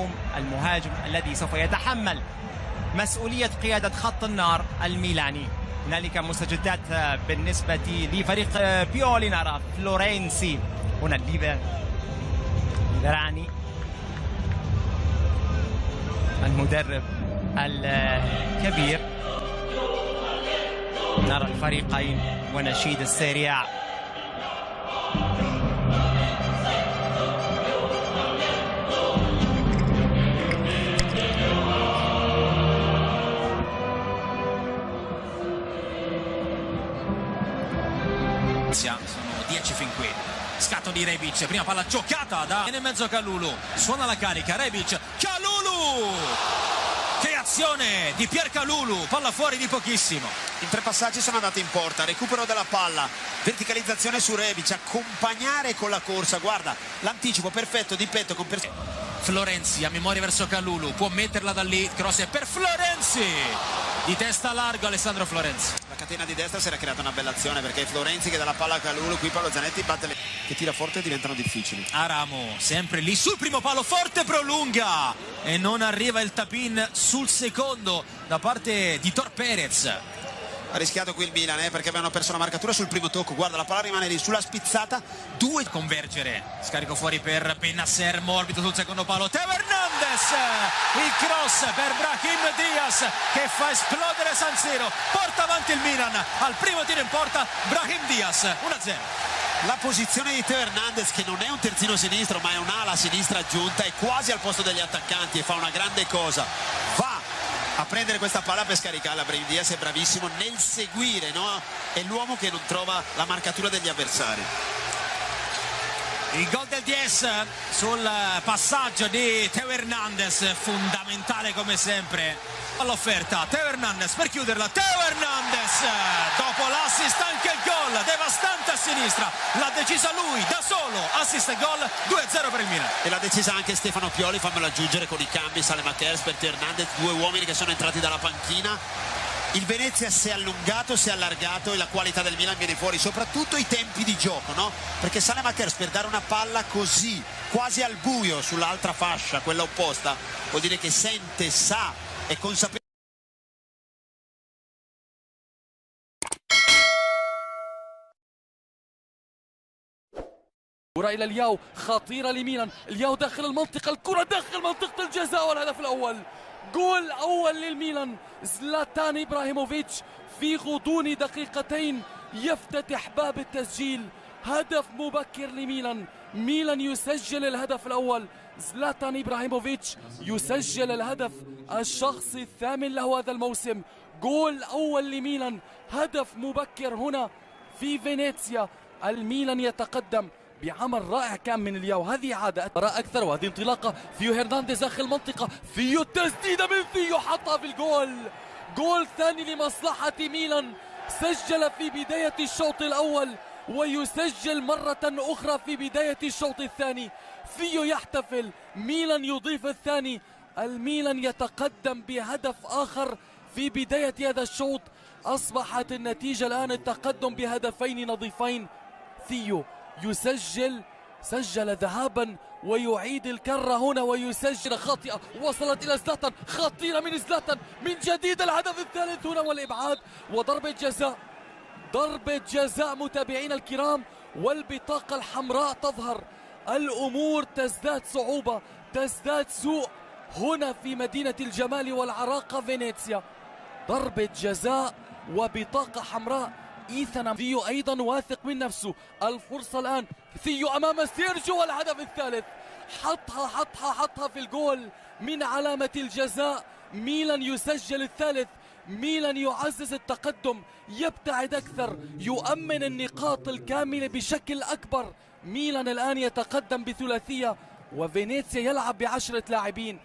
اليوم المهاجم الذي سوف يتحمل مسؤولية قيادة خط النار الميلاني. هنالك مستجدات بالنسبة لفريق بيولي، نرى فلورنسي هنا الليبراني المدرب الكبير. نرى الفريقين ونشيد السيريا. Sono 10 fin qui. Scatto di Rebic, prima palla giocata da in mezzo Kalulu, suona la carica Rebic, Kalulu, che azione di Pierre Kalulu, palla fuori di pochissimo. In 3 passaggi sono andati in porta, recupero della palla, verticalizzazione su Rebic, accompagnare con la corsa, guarda l'anticipo perfetto di petto con Florenzi a memoria verso Kalulu, può metterla da lì, cross è per Florenzi, di testa largo Alessandro Florenzi. La catena di destra si era creata una bella azione, perché Florenzi che dà la palla a Kalulu, qui Paolo Zanetti batte che tira forte e diventano difficili. Aramo sempre lì sul primo palo, forte prolunga e non arriva il tap-in sul secondo da parte di Tor Perez. Ha rischiato qui il Milan perché avevano perso la marcatura sul primo tocco, guarda la palla rimane lì sulla spizzata, 2 convergere, scarico fuori per Bennacer, morbido sul secondo palo, Teo Hernandez, il cross per Brahim Diaz che fa esplodere San Siro, porta avanti il Milan al primo tiro in porta Brahim Diaz, 1-0. La posizione di Teo Hernandez, che non è un terzino sinistro ma è un'ala sinistra aggiunta, è quasi al posto degli attaccanti e fa una grande cosa, va a prendere questa palla per scaricarla. Brahim Diaz è bravissimo nel seguire, no? È l'uomo che non trova la marcatura degli avversari. Il gol del Diaz sul passaggio di Teo Hernandez, fondamentale come sempre all'offerta. Teo Hernandez per chiuderla, Teo Hernandez dopo l'assist anche il gol devastante a sinistra, l'ha decisa lui da solo, assist e gol, 2-0 per il Milan. E l'ha decisa anche Stefano Pioli, fammelo aggiungere con i cambi, Saelemaekers per Teo Hernandez, 2 uomini che sono entrati dalla panchina. Il Venezia si è allungato, si è allargato e la qualità del Milan viene fuori, soprattutto i tempi di gioco, no? Perché Saelemaekers per dare una palla così, quasi al buio sull'altra fascia, quella opposta, vuol dire che sente, sa, è consapevole. كرة إلى الياو، خطيرة لميلان، الياو داخل المنطقة، الكرة داخل منطقة الجزاء والهدف الأول. جول أول للميلان، زلاتان إبراهيموفيتش في غضون دقيقتين يفتتح باب التسجيل، هدف مبكر لميلان، ميلان يسجل الهدف الأول، زلاتان إبراهيموفيتش يسجل الهدف الشخصي الثامن له هذا الموسم، جول أول لميلان، هدف مبكر هنا في فينيسيا، الميلان يتقدم بعمل رائع كان من الياو، هذه عادة أكثر وهذه انطلاقة. ثيو هرنانديز داخل المنطقة، ثيو التسديدة من ثيو حطها في الجول، جول ثاني لمصلحة ميلان، سجل في بداية الشوط الأول ويسجل مرة أخرى في بداية الشوط الثاني. ثيو يحتفل، ميلان يضيف الثاني، الميلان يتقدم بهدف آخر في بداية هذا الشوط. أصبحت النتيجة الآن التقدم بهدفين نظيفين. ثيو سجل ذهابا ويعيد الكرة هنا ويسجل خاطئة، وصلت إلى زلاتان، خطيرة من زلاتان من جديد، الهدف الثالث هنا والإبعاد وضربة جزاء. ضربة جزاء متابعينا الكرام، والبطاقة الحمراء تظهر، الأمور تزداد صعوبة، تزداد سوء هنا في مدينة الجمال والعراقة فينيسيا. ضربة جزاء وبطاقة حمراء. إيثان ثيو أيضا واثق من نفسه، الفرصة الآن، ثيو أمام سيرجيو والهدف الثالث، حطها في الجول من علامة الجزاء. ميلان يسجل الثالث، ميلان يعزز التقدم، يبتعد أكثر، يؤمن النقاط الكاملة بشكل أكبر. ميلان الآن يتقدم بثلاثية وفينيسيا يلعب ب10 لاعبين.